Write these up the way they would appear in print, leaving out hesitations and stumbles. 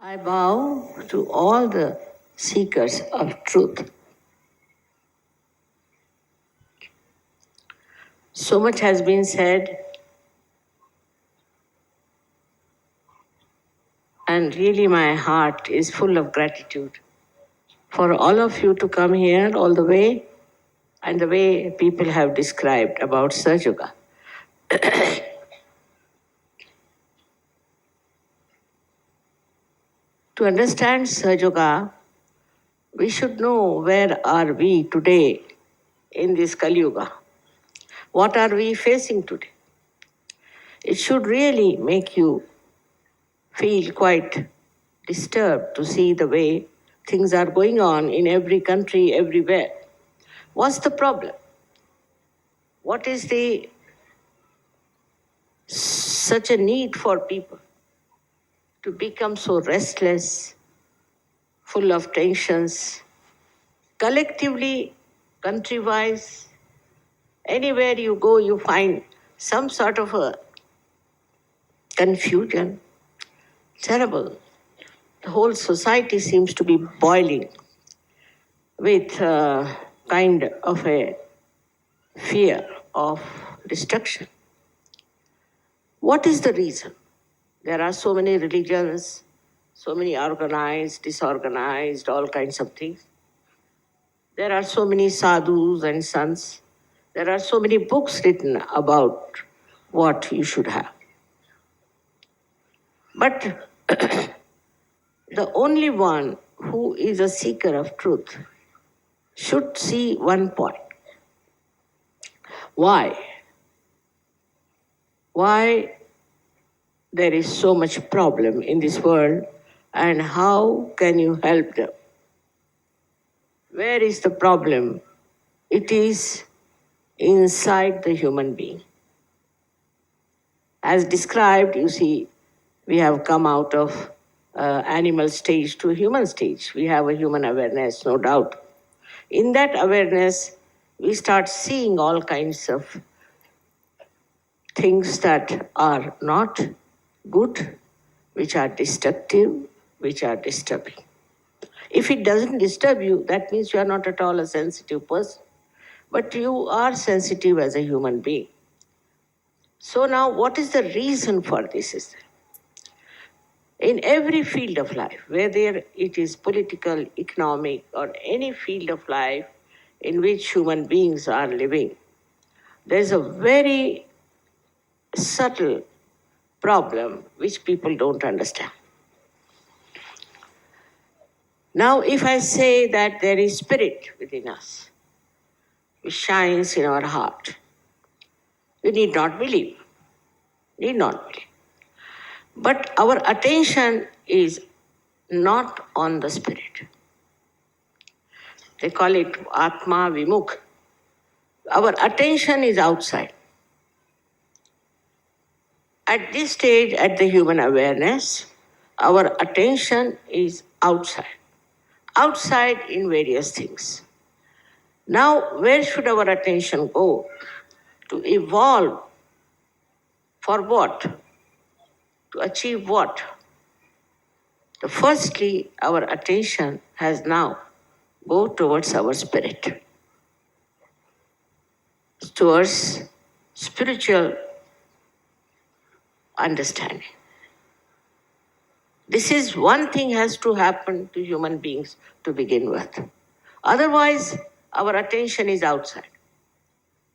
I bow to all the seekers of truth. So much has been said, and really my heart is full of gratitude for all of you to come here all the way and the way people have described about Sahaja Yoga. To understand Sahaja Yoga, we should know where are we today in this Kali Yuga. What are we facing today? It should really make you feel quite disturbed to see the way things are going on in every country, everywhere. What's the problem? What is the such a need for people to become so restless, full of tensions, collectively, country-wise, anywhere you go, you find some sort of a confusion. Terrible. The whole society seems to be boiling with kind of a fear of destruction. What is the reason? There are so many religions, so many organized, disorganized, all kinds of things. There are so many sadhus and sants. There are so many books written about what you should have. But the only one who is a seeker of truth should see one point. Why? Why there is so much problem in this world and how can you help them? Where is the problem? It is inside the human being. As described, you see, we have come out of animal stage to human stage. We have a human awareness, no doubt. In that awareness, we start seeing all kinds of things that are not good, which are destructive, which are disturbing. If it doesn't disturb you, that means you are not at all a sensitive person. But you are sensitive as a human being. So now, what is the reason for this? In every field of life, whether it is political, economic, or any field of life in which human beings are living, there is a very subtle problem which people don't understand. Now, if I say that there is spirit within us, which shines in our heart, we need not believe. Need not believe. But our attention is not on the spirit. They call it Atma Vimukh. Our attention is outside. At this stage, at the human awareness, our attention is outside. Outside in various things. Now, where should our attention go? To evolve for what? To achieve what? Firstly, our attention has now go towards our spirit, towards spiritual understanding. This is one thing has to happen to human beings to begin with. Otherwise, our attention is outside.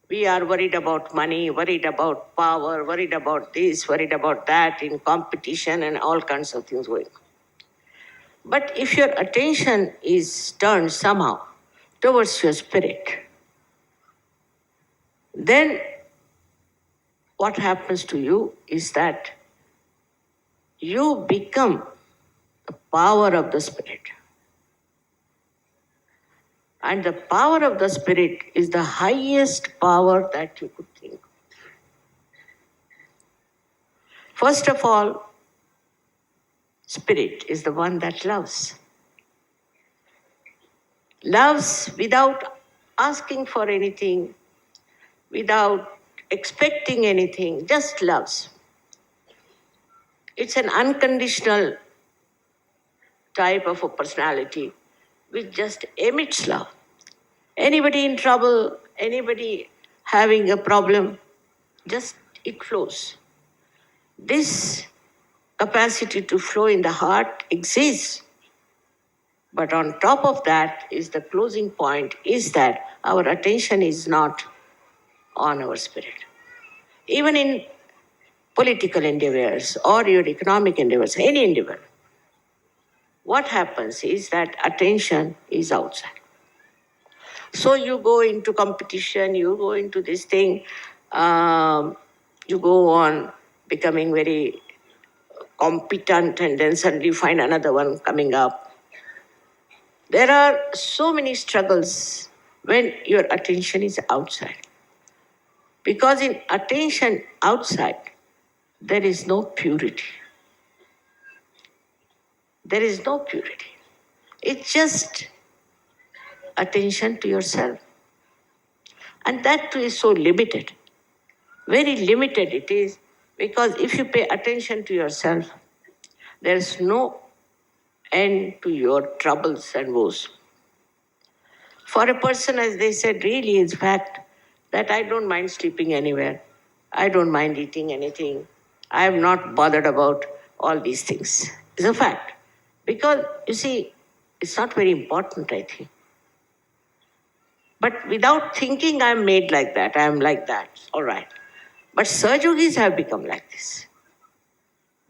We are worried about money, worried about power, worried about this, worried about that, in competition and all kinds of things going on. But if your attention is turned somehow towards your spirit, then what happens to you is that you become the power of the spirit. And the power of the spirit is the highest power that you could think. First of all, spirit is the one that loves. Loves without asking for anything, without expecting anything, just loves. It's an unconditional type of a personality which just emits love. Anybody in trouble, anybody having a problem, just it flows. This capacity to flow in the heart exists. But on top of that is the closing point is that our attention is not on our spirit. Even in political endeavors or your economic endeavors, any endeavor, what happens is that attention is outside. So you go into competition, you go into this thing, you go on becoming very competent and then suddenly find another one coming up. There are so many struggles when your attention is outside. Because in attention outside, there is no purity. There is no purity. It's just attention to yourself. And that too is so limited. Very limited it is, because if you pay attention to yourself, there is no end to your troubles and woes. For a person, as they said, really is fact that I don't mind sleeping anywhere. I don't mind eating anything. I am not bothered about all these things. It's a fact. Because, you see, it's not very important, I think. But without thinking, I'm made like that. I'm like that. All right. But Sahaja-yogis have become like this.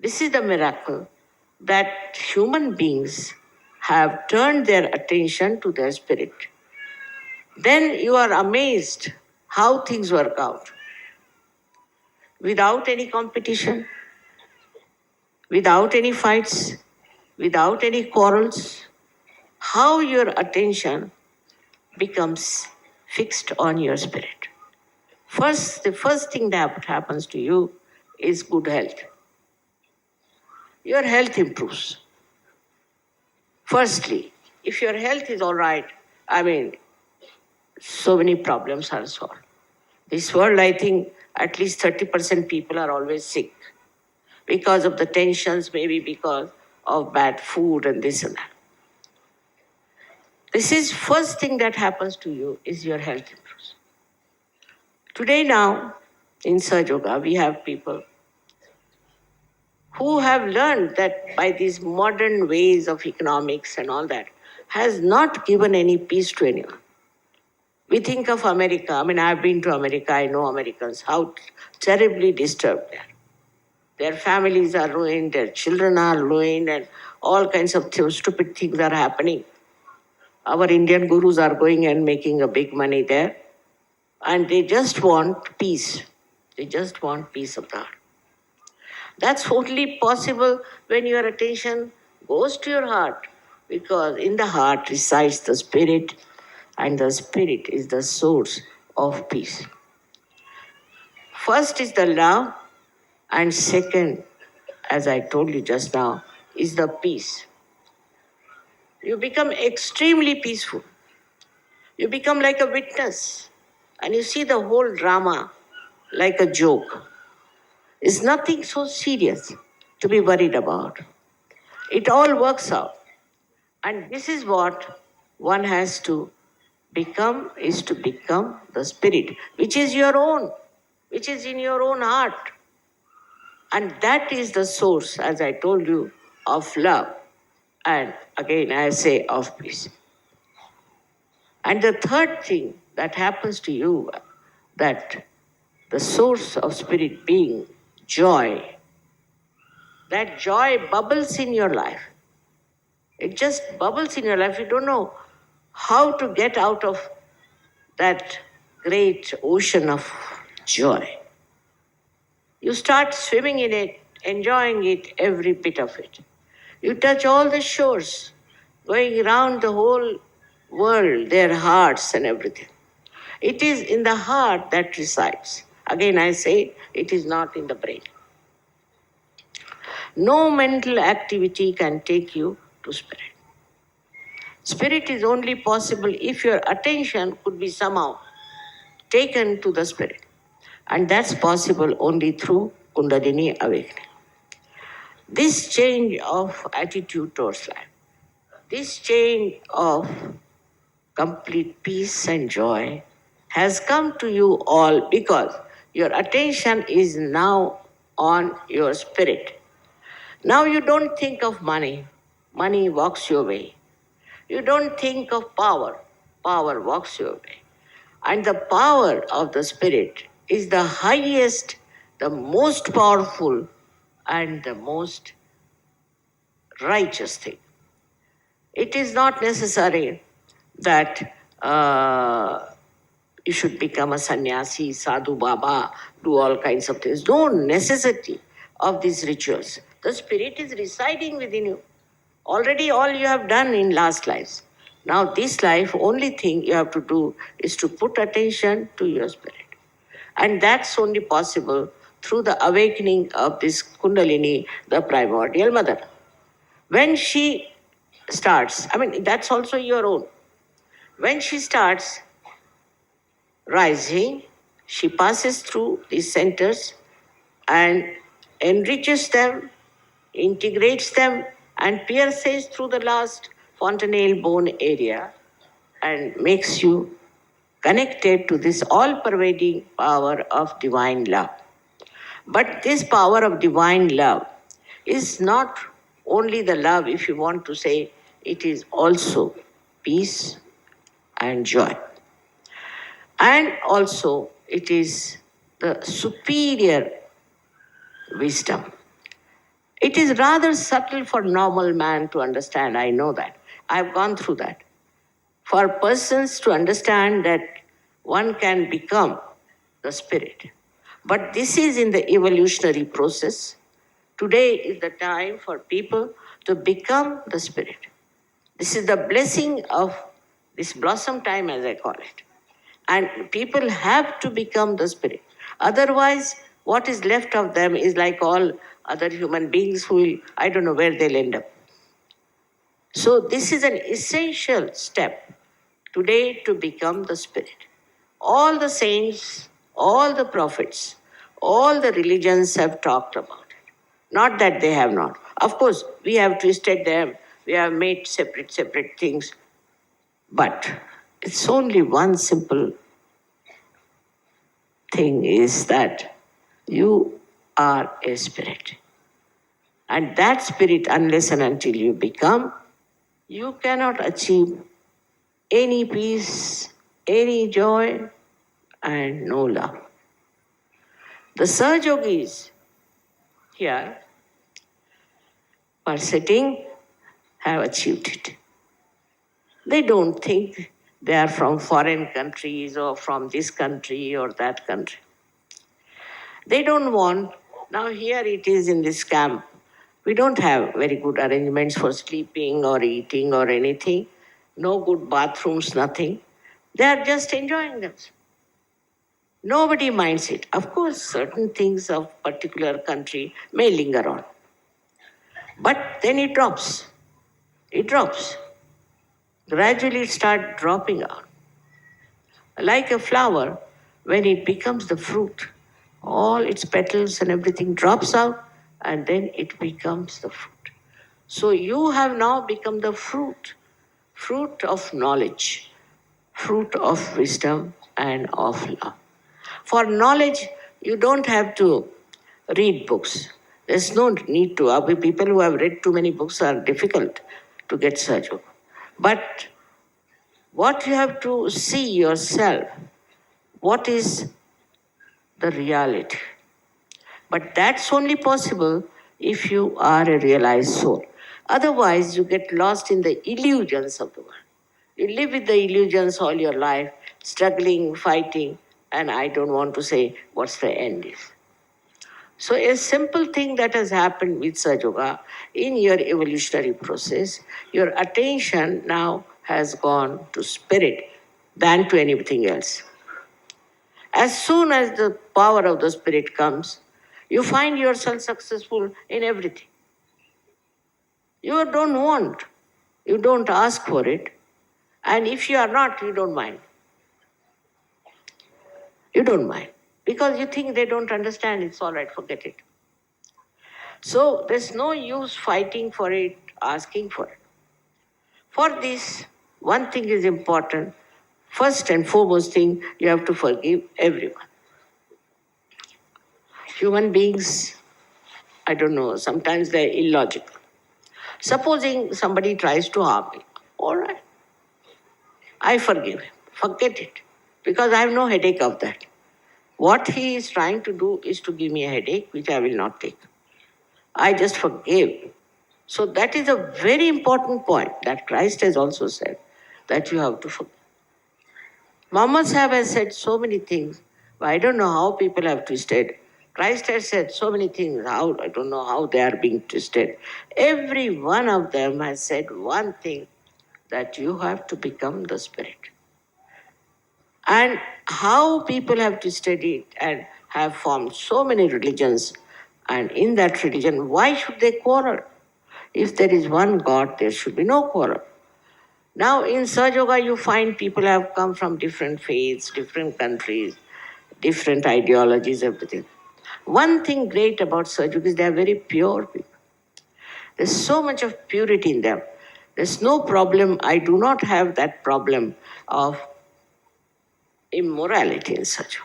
This is the miracle that human beings have turned their attention to their spirit. Then you are amazed how things work out. Without any competition, without any fights, without any quarrels, how your attention becomes fixed on your spirit. The first thing that happens to you is good health. Your health improves. Firstly, if your health is all right, so many problems are solved. This world, I think, at least 30% people are always sick because of the tensions, maybe because of bad food and this and that. This is first thing that happens to you is your health improves. Today now, in Sahaja Yoga, we have people who have learned that by these modern ways of economics and all that, has not given any peace to anyone. We think of America. I've been to America. I know Americans, how terribly disturbed they are. Their families are ruined, their children are ruined, and all kinds of stupid things are happening. Our Indian gurus are going and making a big money there. And they just want peace. They just want peace of the heart. That's only possible when your attention goes to your heart, because in the heart resides the spirit, and the spirit is the source of peace. First is the love, and second, as I told you just now, is the peace. You become extremely peaceful. You become like a witness, and you see the whole drama like a joke. It's nothing so serious to be worried about. It all works out. And this is what one has to become, is to become the spirit, which is your own, which is in your own heart. And that is the source, as I told you, of love. And again, I say of peace. And the third thing that happens to you, that the source of spirit being joy, that joy bubbles in your life. It just bubbles in your life. You don't know how to get out of that great ocean of joy. You start swimming in it, enjoying it, every bit of it. You touch all the shores, going around the whole world, their hearts and everything. It is in the heart that resides. Again, I say, it is not in the brain. No mental activity can take you to spirit. Spirit is only possible if your attention could be somehow taken to the spirit. And that's possible only through Kundalini awakening. This change of attitude towards life, This chain of complete peace and joy has come to you all because your attention is now on your spirit. Now you don't think of money, money walks your way. You don't think of power, power walks your way. And the power of the spirit is the highest, the most powerful, and the most righteous thing. It is not necessary that you should become a sannyasi, sadhu, baba, do all kinds of things. No necessity of these rituals. The spirit is residing within you. Already all you have done in last lives. Now this life, only thing you have to do is to put attention to your spirit. And that's only possible through the awakening of this Kundalini, the primordial mother. When she starts, that's also your own. When she starts rising, she passes through these centers and enriches them, integrates them, and pierces through the last fontanelle bone area and makes you connected to this all pervading power of divine love. But this power of divine love is not only the love, if you want to say, it is also peace and joy. And also, it is the superior wisdom. It is rather subtle for normal man to understand, I know that. I've gone through that. For persons to understand that one can become the spirit. But this is in the evolutionary process. Today is the time for people to become the spirit. This is the blessing of this blossom time, as I call it. And people have to become the spirit. Otherwise, what is left of them is like all other human beings who will, I don't know where they'll end up. So this is an essential step today to become the spirit. All the saints, all the prophets, all the religions have talked about it. Not that they have not. Of course, we have twisted them, we have made separate things. But it's only one simple thing is that you are a spirit. And that spirit, unless and until you become, you cannot achieve any peace, any joy, and no love. The Sahajogis here are sitting, have achieved it. They don't think they are from foreign countries or from this country or that country. They don't want, now here it is in this camp, we don't have very good arrangements for sleeping or eating or anything, no good bathrooms, nothing. They are just enjoying themselves. Nobody minds it. Of course, certain things of particular country may linger on. But then it drops. It drops. Gradually it starts dropping out. Like a flower, when it becomes the fruit, all its petals and everything drops out and then it becomes the fruit. So you have now become the fruit of knowledge, fruit of wisdom and of love. For knowledge, you don't have to read books. There's no need to. People who have read too many books are difficult to get Sahaja Yoga. But what you have to see yourself, what is the reality. But that's only possible if you are a realized soul. Otherwise, you get lost in the illusions of the world. You live with the illusions all your life, struggling, fighting, and I don't want to say what's the end is. So a simple thing that has happened with Sahaja Yoga in your evolutionary process, your attention now has gone to spirit than to anything else. As soon as the power of the spirit comes, you find yourself successful in everything. You don't want, you don't ask for it, and if you are not, you don't mind. You don't mind. Because you think they don't understand, it's all right, forget it. So there's no use fighting for it, asking for it. For this, one thing is important. First and foremost thing, you have to forgive everyone. Human beings, I don't know, sometimes they're illogical. Supposing somebody tries to harm me, all right, I forgive him, forget it, because I have no headache of that. What he is trying to do is to give me a headache, which I will not take. I just forgave. So that is a very important point that Christ has also said, that you have to forgive. Muhammad Sahib has said so many things, but I don't know how people have twisted. Christ has said so many things, how I don't know how they are being twisted. Every one of them has said one thing, that you have to become the Spirit. And how people have twisted it and have formed so many religions, and in that religion, why should they quarrel? If there is one God, there should be no quarrel. Now, in Sahaja Yoga, you find people have come from different faiths, different countries, different ideologies, everything. One thing great about Sahaja Yoga is they are very pure people. There's so much of purity in them. There's no problem. I do not have that problem of immorality in Sahaja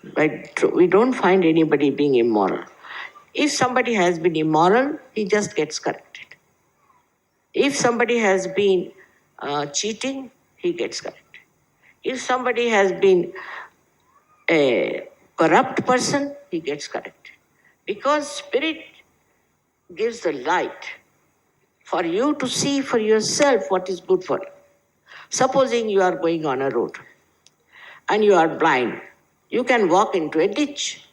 Yoga. But we don't find anybody being immoral. If somebody has been immoral, he just gets corrected. If somebody has been cheating, he gets corrected. If somebody has been a corrupt person, he gets corrected. Because Spirit gives the light for you to see for yourself what is good for you. Supposing you are going on a road and you are blind, you can walk into a ditch.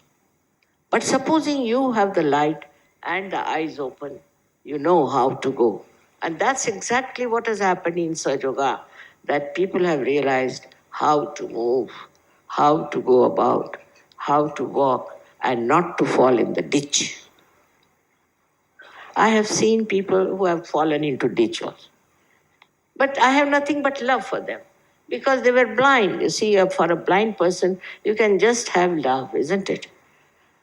But supposing you have the light and the eyes open, you know how to go. And that's exactly what has happened in Sahaja Yoga, that people have realized how to move, how to go about, how to walk, and not to fall in the ditch. I have seen people who have fallen into ditch also. But I have nothing but love for them because they were blind. You see, for a blind person, you can just have love, isn't it?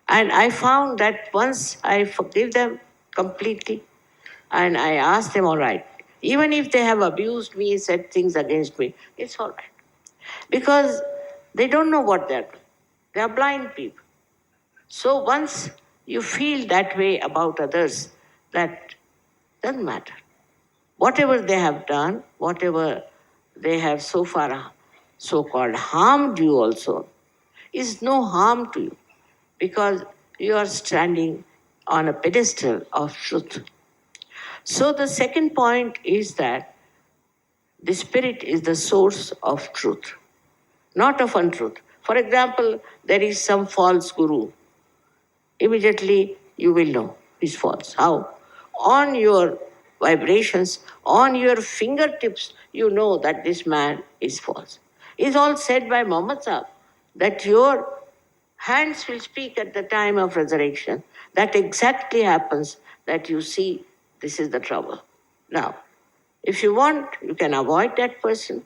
And I found that once I forgive them completely and I ask them, all right, even if they have abused me, said things against me, it's all right. Because they don't know what they're doing. They are blind people. So once you feel that way about others, that doesn't matter. Whatever they have done, whatever they have so far so-called harmed you also, is no harm to you because you are standing on a pedestal of truth. So the second point is that the Spirit is the source of truth, not of untruth. For example, there is some false guru. Immediately you will know he's false. How? On your vibrations, on your fingertips, you know that this man is false. It's all said by Muhammad Sahib that your hands will speak at the time of resurrection. That exactly happens, that you see this is the trouble. Now, if you want, you can avoid that person,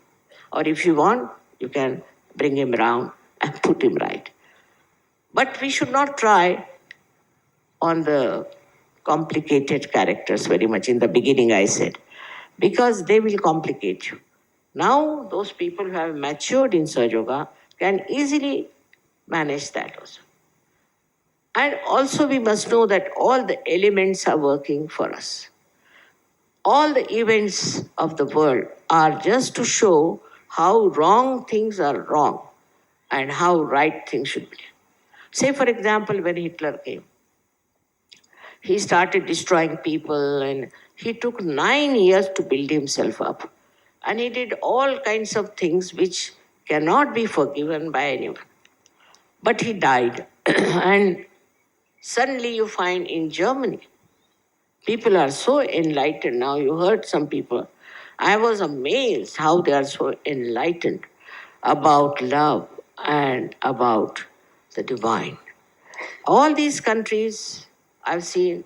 or if you want, you can bring him round and put him right. But we should not try on the complicated characters very much. In the beginning, I said, because they will complicate you. Now, those people who have matured in Sahaja Yoga can easily manage that also. And also, we must know that all the elements are working for us. All the events of the world are just to show how wrong things are wrong and how right things should be. Say, for example, when Hitler came, he started destroying people and he took 9 years to build himself up. And he did all kinds of things which cannot be forgiven by anyone. But he died. And suddenly you find in Germany, people are so enlightened now. You heard some people. I was amazed how they are so enlightened about love and about the divine. All these countries I've seen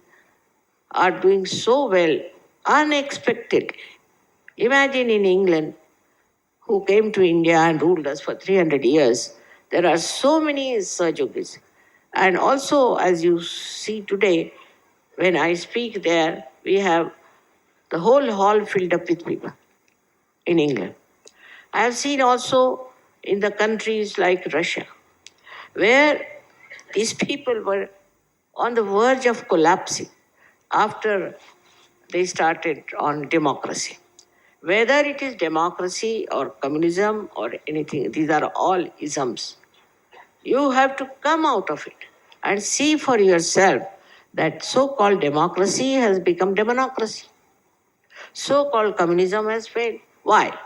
are doing so well unexpectedly. Imagine in England, who came to India and ruled us for 300 years, there are so many Sahaja Yogis. And also, as you see today, when I speak there, we have The whole hall filled up with people in England. I have seen also in the countries like Russia, where these people were on the verge of collapsing after they started on democracy. Whether it is democracy or communism or anything, these are all isms. You have to come out of it and see for yourself that so-called democracy has become demonocracy. So-called communism has failed. Why?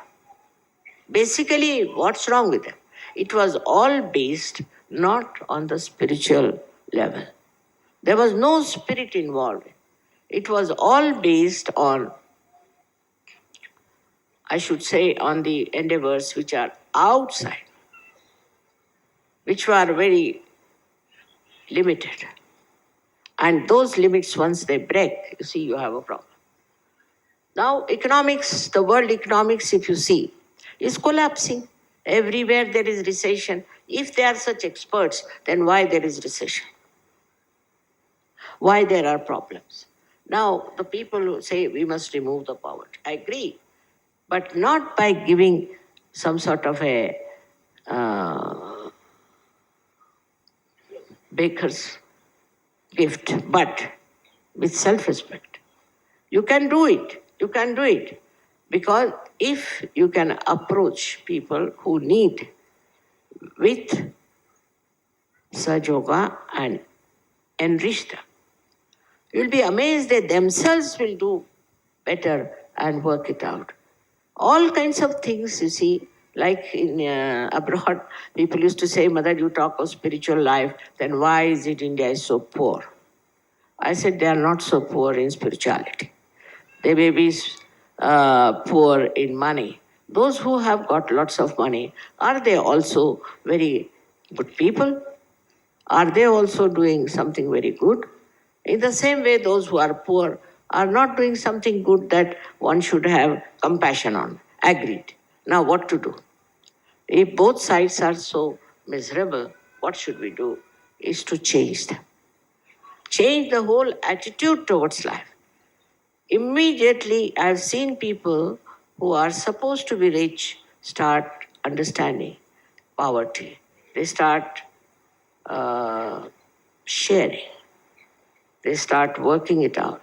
Basically, what's wrong with it? It was all based not on the spiritual level. There was no spirit involved. It was all based on, I should say, on the endeavors which are outside, which were very limited. And those limits, once they break, you see, you have a problem. Now, economics, the world economics, if you see, is collapsing. Everywhere there is recession. If they are such experts, then why there is recession? Why there are problems? Now, the people who say we must remove the poverty, I agree, but not by giving some sort of a baker's gift, but with self-respect. You can do it. You can do it. Because if you can approach people who need with Sahaja and enrich them, you'll be amazed that themselves will do better and work it out. All kinds of things, you see, like in abroad, people used to say, Mother, you talk of spiritual life, then why is it India is so poor? I said, they are not so poor in spirituality. They may be poor in money. Those who have got lots of money, are they also very good people? Are they also doing something very good? In the same way, those who are poor are not doing something good that one should have compassion on. Agreed. Now, what to do? If both sides are so miserable, what should we do? Is to change them. Change the whole attitude towards life. Immediately, I've seen people who are supposed to be rich start understanding poverty. They start sharing. They start working it out.